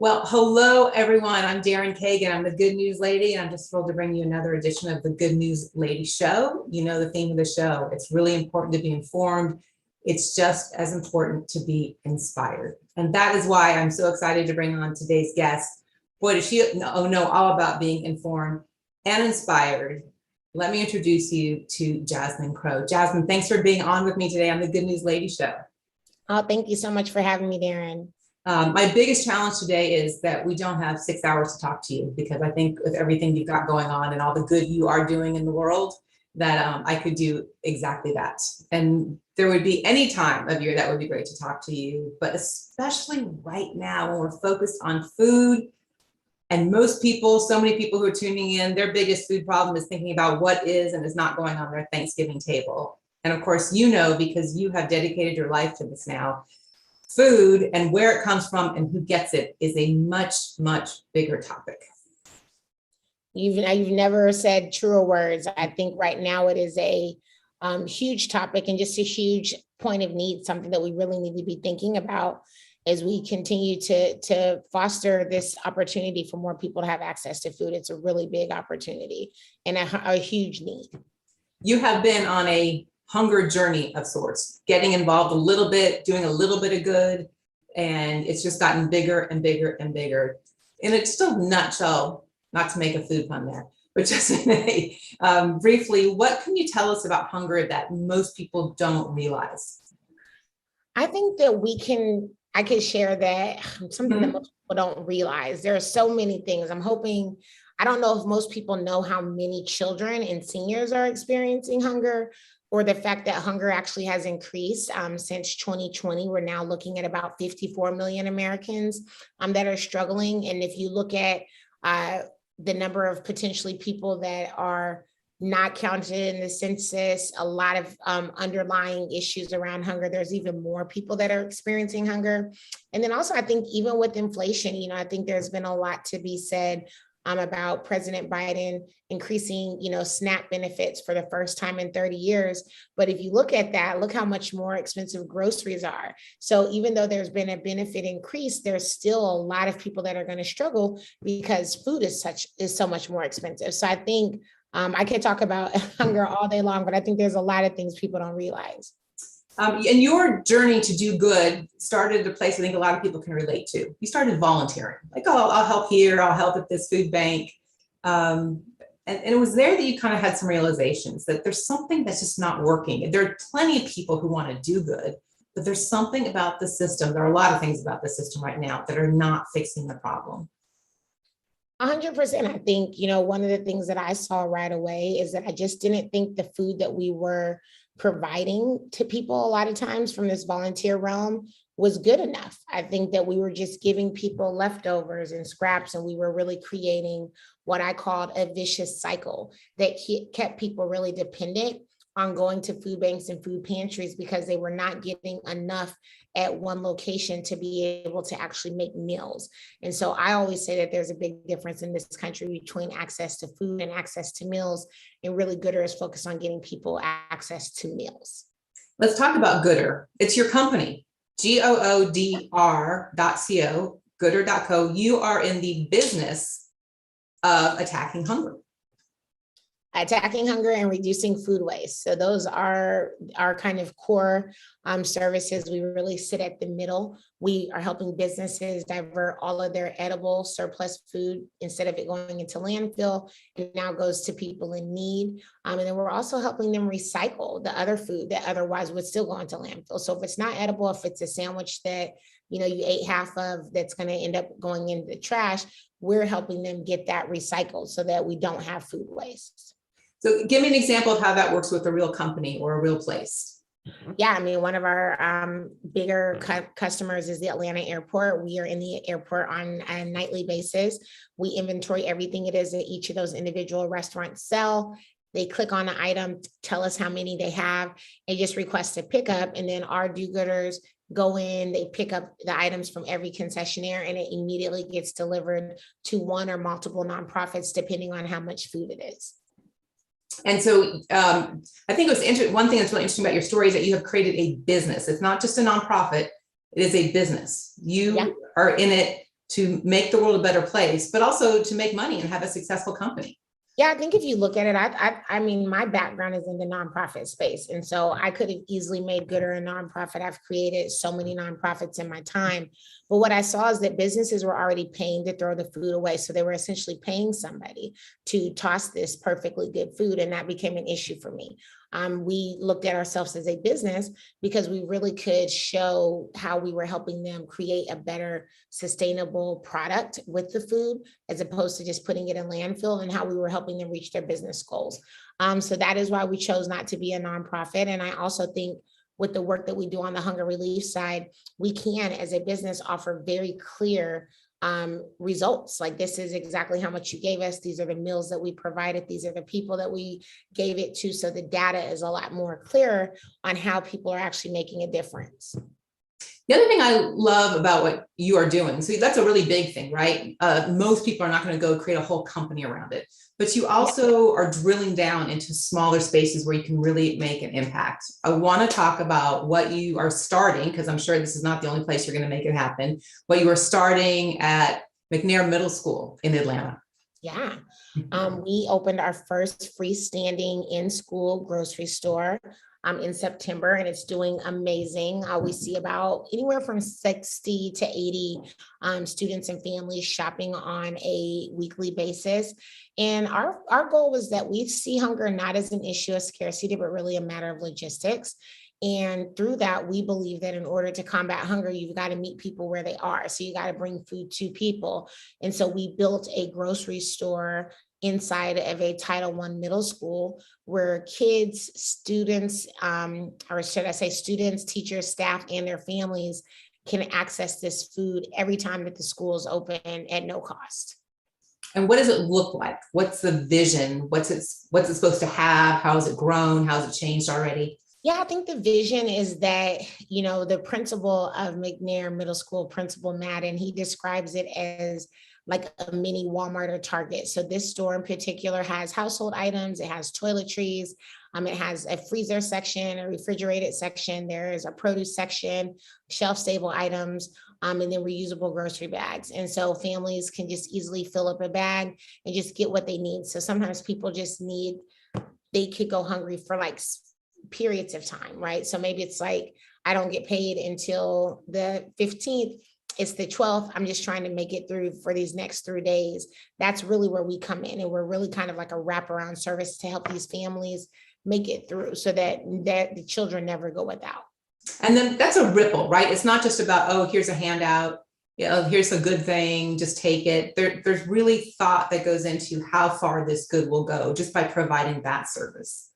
Well, hello, everyone. I'm Darren Kagan. I'm the Good News Lady, and I'm just thrilled to bring you another edition of the Good News Lady Show. You know the theme of the show. It's really important to be informed. It's just as important to be inspired. And that is why I'm so excited to bring on today's guest. Boy, does she know all about being informed and inspired. Let me introduce you to Jasmine Crowe. Jasmine, thanks for being on with me today on the Good News Lady Show. Oh, thank you so much for having me, Darren. My biggest challenge today is that we don't have 6 hours to talk to you, because I think with everything you've got going on and all the good you are doing in the world, that I could do exactly that. And there would be any time of year that would be great to talk to you, but especially right now when we're focused on food. And most people, so many people who are tuning in, their biggest food problem is thinking about what is and is not going on their Thanksgiving table. And of course, you know, because you have dedicated your life to this now, food and where it comes from and who gets it is a much, much bigger topic. You've never said truer words. I think right now it is a huge topic and just a huge point of need, something that we really need to be thinking about as we continue to foster this opportunity for more people to have access to food. It's a really big opportunity and a huge need. You have been on a hunger journey of sorts, getting involved a little bit, doing a little bit of good, and it's just gotten bigger and bigger and bigger. In a still nutshell, not to make a food pun there, but just briefly, what can you tell us about hunger that most people don't realize? I think that I can share that something that most people don't realize. There are so many things. I don't know if most people know how many children and seniors are experiencing hunger, or the fact that hunger actually has increased since 2020. We're now looking at about 54 million Americans that are struggling. And if you look at the number of potentially people that are not counted in the census, a lot of underlying issues around hunger, there's even more people that are experiencing hunger. And then also, I think even with inflation, I think there's been a lot to be said about President Biden increasing, SNAP benefits for the first time in 30 years. But if you look at that, look how much more expensive groceries are. So even though there's been a benefit increase, there's still a lot of people that are going to struggle because food is so much more expensive. So I think I could talk about hunger all day long, but I think there's a lot of things people don't realize. And your journey to do good started at a place I think a lot of people can relate to. You started volunteering, like, oh, I'll help here, I'll help at this food bank. And it was there that you kind of had some realizations that there's something that's just not working. There are plenty of people who want to do good, but there's something about the system. There are a lot of things about the system right now that are not fixing the problem. 100%. I think, one of the things that I saw right away is that I just didn't think the food that we were providing to people a lot of times from this volunteer realm was good enough. I think that we were just giving people leftovers and scraps, and we were really creating what I called a vicious cycle that kept people really dependent on going to food banks and food pantries because they were not getting enough at one location to be able to actually make meals. And so I always say that there's a big difference in this country between access to food and access to meals, and really GooGooder is focused on getting people access to meals. Let's talk about GooGooder. It's your company, GOODR.co, GooGooder.co. You are in the business of attacking hunger. Attacking hunger and reducing food waste. So those are our kind of core services. We really sit at the middle. We are helping businesses divert all of their edible surplus food, instead of it going into landfill, it now goes to people in need. And then we're also helping them recycle the other food that otherwise would still go into landfill. So if it's not edible, if it's a sandwich that you ate half of that's going to end up going in the trash, we're helping them get that recycled so that we don't have food waste. So give me an example of how that works with a real company or a real place. Yeah, one of our bigger customers is the Atlanta airport. We are in the airport on a nightly basis. We inventory everything it is that each of those individual restaurants sell. They click on the item, tell us how many they have, and just request a pickup. And then our do-gooders go in, they pick up the items from every concessionaire, and it immediately gets delivered to one or multiple nonprofits, depending on how much food it is. And so I think it was one thing that's really interesting about your story is that you have created a business. It's not just a nonprofit, it is a business. You are in it to make the world a better place, but also to make money and have a successful company. Yeah, I think if you look at it, I mean, my background is in the nonprofit space. And so I could have easily made GooGooder a nonprofit. I've created so many nonprofits in my time. But what I saw is that businesses were already paying to throw the food away. So they were essentially paying somebody to toss this perfectly good food. And that became an issue for me. We looked at ourselves as a business because we really could show how we were helping them create a better sustainable product with the food, as opposed to just putting it in landfill, and how we were helping them reach their business goals. So that is why we chose not to be a nonprofit. And I also think with the work that we do on the hunger relief side, we can, as a business, offer very clear results. Like, this is exactly how much you gave us. These are the meals that we provided. These are the people that we gave it to. So the data is a lot more clear on how people are actually making a difference. The other thing I love about what you are doing, so that's a really big thing, right? Most people are not going to go create a whole company around it, but you also are drilling down into smaller spaces where you can really make an impact. I want to talk about what you are starting, because I'm sure this is not the only place you're going to make it happen, what you are starting at McNair Middle School in Atlanta. Yeah, we opened our first freestanding in-school grocery store in September, and it's doing amazing. We see about anywhere from 60 to 80 students and families shopping on a weekly basis. And our goal was that we see hunger not as an issue of scarcity, but really a matter of logistics. And through that, we believe that in order to combat hunger, you've got to meet people where they are. So you got to bring food to people. And so we built a grocery store inside of a Title I middle school where kids, students, or should I say students, teachers, staff, and their families can access this food every time that the school is open at no cost. And what does it look like? What's the vision? What's it supposed to have? How has it grown? How has it changed already? Yeah, I think the vision is that, the principal of McNair Middle School, Principal Madden, he describes it as like a mini Walmart or Target. So this store in particular has household items, it has toiletries, it has a freezer section, a refrigerated section, there is a produce section, shelf-stable items, and then reusable grocery bags. And so families can just easily fill up a bag and just get what they need. So sometimes people they could go hungry for like periods of time, right? So maybe it's like, I don't get paid until the 15th. It's the 12th. I'm just trying to make it through for these next 3 days. That's really where we come in. And we're really kind of like a wraparound service to help these families make it through so that the children never go without. And then that's a ripple, right? It's not just about, oh, here's a handout. Here's a good thing, just take it. There's really thought that goes into how far this good will go just by providing that service.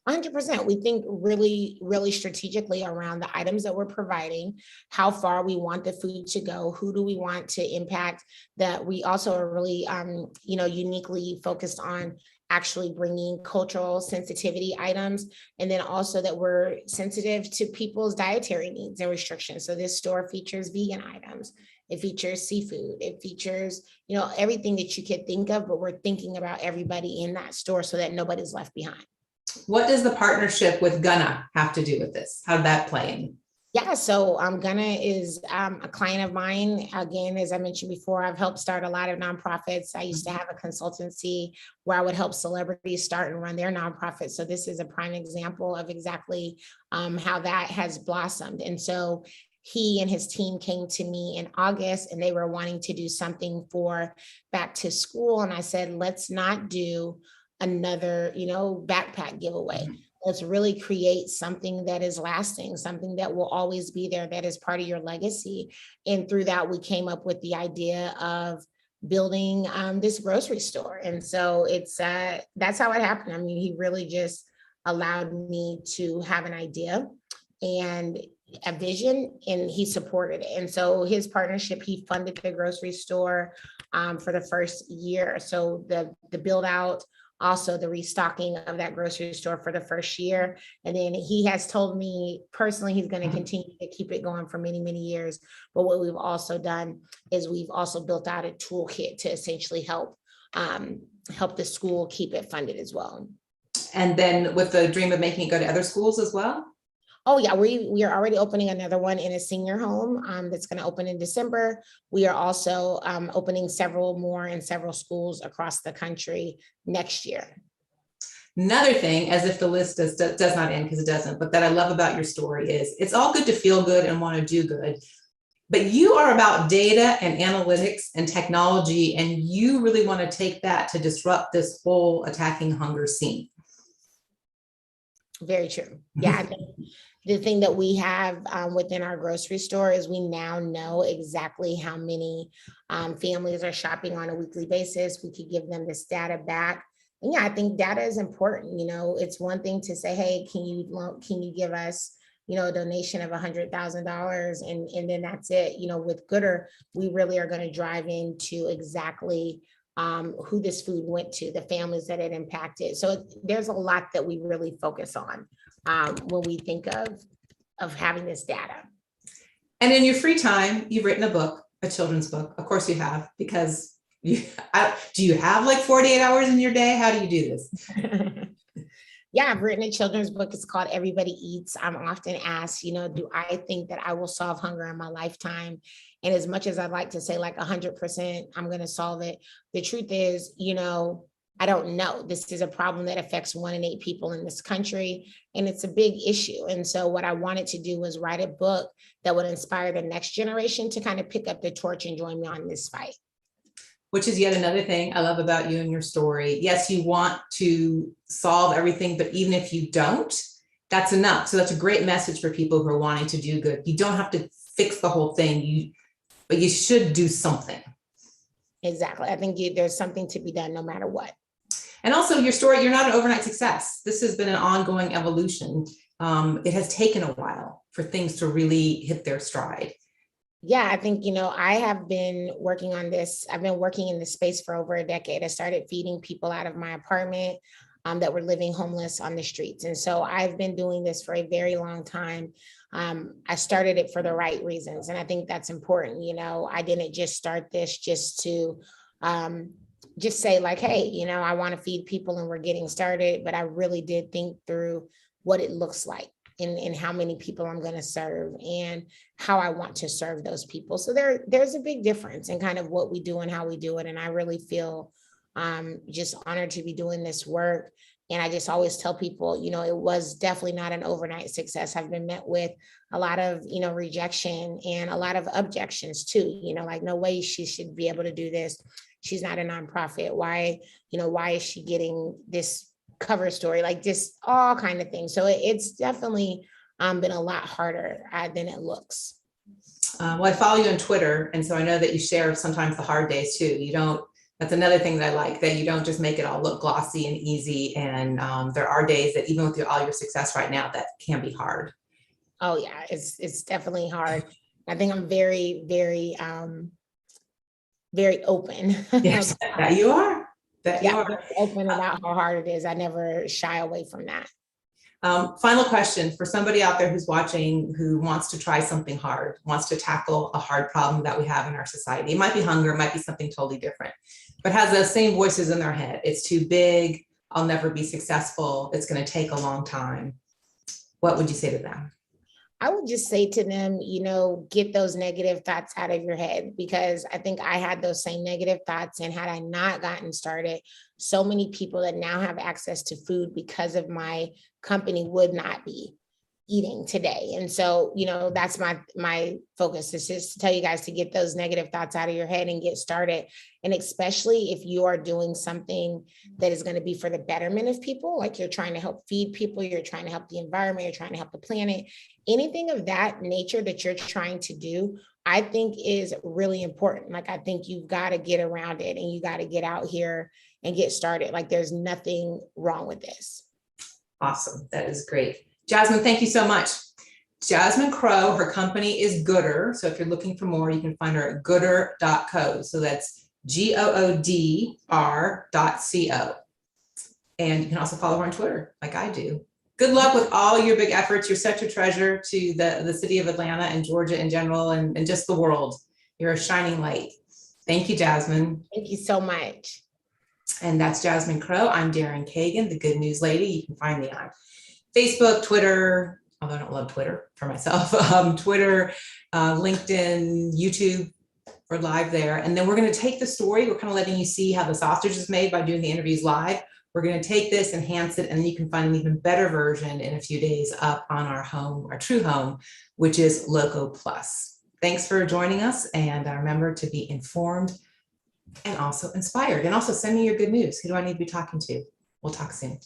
100%. We think really, really strategically around the items that we're providing, how far we want the food to go, who do we want to impact, that we also are really, uniquely focused on actually bringing cultural sensitivity items. And then also that we're sensitive to people's dietary needs and restrictions. So this store features vegan items. It features seafood. It features, everything that you could think of, but we're thinking about everybody in that store so that nobody's left behind. What does the partnership with Gunna have to do with this? How did that play in? Yeah, so Gunna is a client of mine. Again, as I mentioned before, I've helped start a lot of nonprofits. I used to have a consultancy where I would help celebrities start and run their nonprofits. So this is a prime example of exactly how that has blossomed. And so he and his team came to me in August and they were wanting to do something for back to school. And I said, let's not do another, backpack giveaway. Let's really create something that is lasting, something that will always be there, that is part of your legacy. And through that, we came up with the idea of building this grocery store. And so that's how it happened. I mean, he really just allowed me to have an idea and a vision, and he supported it. And so his partnership, he funded the grocery store for the first year. So the build out, also the restocking of that grocery store for the first year. And then he has told me personally, he's going to continue to keep it going for many, many years. But what we've also done is we've also built out a toolkit to essentially help the school keep it funded as well. And then with the dream of making it go to other schools as well? Oh yeah, we are already opening another one in a senior home that's going to open in December. We are also opening several more in several schools across the country next year. Another thing, as if the list does not end, because it doesn't, but that I love about your story is it's all good to feel good and want to do good, but you are about data and analytics and technology, and you really want to take that to disrupt this whole attacking hunger scene. Very true. Yeah, I think the thing that we have within our grocery store is we now know exactly how many families are shopping on a weekly basis. We could give them this data back. And yeah, I think data is important. You know, it's one thing to say, hey, can you give us, you know, a donation of $100,000 and then that's it. You know, with GooGooder, we really are going to drive into exactly who this food went to, the families that it impacted. So there's a lot that we really focus on when we think of having this data. And in your free time, you've written a book, a children's book. Of course you have, because do you have like 48 hours in your day? How do you do this? Yeah, I've written a children's book. It's called Everybody Eats. I'm often asked, you know, do I think that I will solve hunger in my lifetime? And as much as I'd like to say like 100%, I'm going to solve it. The truth is, you know, I don't know. This is a problem that affects 1 in 8 people in this country, and it's a big issue. And so what I wanted to do was write a book that would inspire the next generation to kind of pick up the torch and join me on this fight. Which is yet another thing I love about you and your story. Yes, you want to solve everything, but even if you don't, that's enough. So that's a great message for people who are wanting to do good. You don't have to fix the whole thing, but you should do something. Exactly. I think there's something to be done no matter what. And also your story, you're not an overnight success. This has been an ongoing evolution. It has taken a while for things to really hit their stride. Yeah, I think, you know, I have been working on this. I've been working in this space for over a decade. I started feeding people out of my apartment that were living homeless on the streets. And so I've been doing this for a very long time. I started it for the right reasons. And I think that's important. You know, I didn't just start this just to just say like, hey, you know, I want to feed people and we're getting started. But I really did think through what it looks like. And how many people I'm going to serve and how I want to serve those people. So there's a big difference in kind of what we do and how we do it. And I really feel just honored to be doing this work. And I just always tell people, you know, it was definitely not an overnight success. I've been met with a lot of, you know, rejection and a lot of objections too, you know, like no way she should be able to do this. She's not a nonprofit. Why, you know, why is she getting this cover story, like just all kind of things. So it's definitely been a lot harder than it looks. Well, I follow you on Twitter, and so I know that you share sometimes the hard days too. You don't, that's another thing that I like, that you don't just make it all look glossy and easy. And there are days that even with all your success right now, that can be hard. Oh yeah, it's definitely hard. I think I'm very, very, very open. Yes, that you are. That you are open about how hard it is. I never shy away from that. Final question for somebody out there who's watching, who wants to try something hard, wants to tackle a hard problem that we have in our society. It might be hunger, it might be something totally different, but has those same voices in their head. It's too big. I'll never be successful. It's going to take a long time. What would you say to them? I would just say to them, you know, get those negative thoughts out of your head, because I think I had those same negative thoughts. And had I not gotten started, so many people that now have access to food because of my company would not be eating today. And so, you know, that's my focus, is just to tell you guys to get those negative thoughts out of your head and get started. And especially if you are doing something that is going to be for the betterment of people, like you're trying to help feed people, you're trying to help the environment, you're trying to help the planet, anything of that nature that you're trying to do, I think is really important. Like, I think you've got to get around it and you got to get out here and get started. Like, there's nothing wrong with this. Awesome. That is great. Jasmine, thank you so much. Jasmine Crowe, her company is GooGooder. So if you're looking for more, you can find her at gooder.co. So that's GOODR.co. And you can also follow her on Twitter, like I do. Good luck with all your big efforts. You're such a treasure to the city of Atlanta and Georgia in general, and just the world. You're a shining light. Thank you, Jasmine. Thank you so much. And that's Jasmine Crowe. I'm Darren Kagan, the Good News Lady. You can find me on Facebook, Twitter, although I don't love Twitter for myself, Twitter, LinkedIn, YouTube, we're live there. And then we're going to take the story. We're kind of letting you see how the sausage is made by doing the interviews live. We're going to take this, enhance it, and you can find an even better version in a few days up on our home, our true home, which is Loco Plus. Thanks for joining us. And remember to be informed and also inspired. And also send me your good news. Who do I need to be talking to? We'll talk soon.